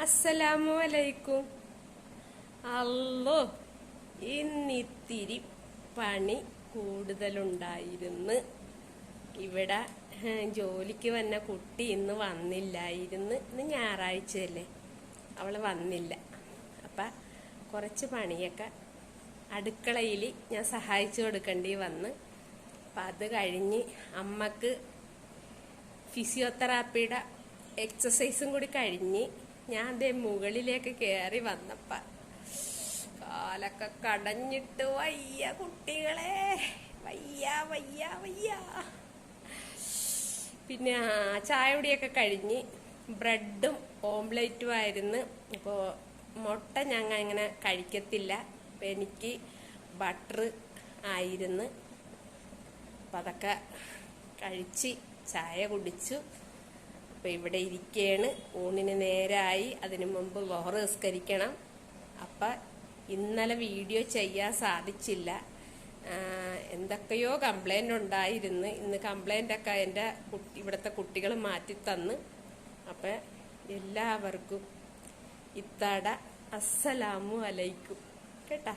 അസ്സലാമു അലൈക്കും. അല്ലോ, ഇന്നിത്തിരി പണി കൂടുതലുണ്ടായിരുന്നു. ഇവിടെ ജോലിക്ക് വന്ന കുട്ടി ഇന്ന് വന്നില്ലായിരുന്നു. ഇന്ന് ഞായറാഴ്ചയല്ലേ, അവൾ വന്നില്ല. അപ്പം കുറച്ച് പണിയൊക്കെ അടുക്കളയിൽ ഞാൻ സഹായിച്ചു കൊടുക്കേണ്ടി വന്ന്. അപ്പം അത് കഴിഞ്ഞ് അമ്മക്ക് ഫിസിയോതെറാപ്പിയുടെ എക്സസൈസും കൂടി കഴിഞ്ഞ് ഞാൻ ദേ മുകളിലേക്ക് കയറി വന്നപ്പ കാലൊക്കെ കടഞ്ഞിട്ട് വയ്യ കുട്ടികളെ, വയ്യ വയ്യ വയ്യ. പിന്നെ ചായ കുടിയൊക്കെ കഴിഞ്ഞ് ബ്രെഡും ഓംലെറ്റും ആയിരുന്നു. അപ്പോൾ മുട്ട ഞങ്ങൾ ഇങ്ങനെ കഴിക്കത്തില്ല, അപ്പം എനിക്ക് ബട്ടർ ആയിരുന്നു. അപ്പം അതൊക്കെ കഴിച്ച് ചായ കുടിച്ചു. അപ്പം ഇവിടെ ഇരിക്കുകയാണ്. ഊണിന് നേരമായി. അതിനു മുമ്പ് ളുഹർ നിസ്കരിക്കണം. അപ്പം ഇന്നലെ വീഡിയോ ചെയ്യാൻ സാധിച്ചില്ല. എന്തൊക്കെയോ കംപ്ലൈൻ്റ് ഉണ്ടായിരുന്നു. ഇന്ന് കംപ്ലൈൻ്റൊക്കെ എൻ്റെ ഇവിടുത്തെ കുട്ടികൾ മാറ്റി തന്ന്. അപ്പം എല്ലാവർക്കും ഇത്താട അസ്സലാമു അലൈക്കും കേട്ടാ.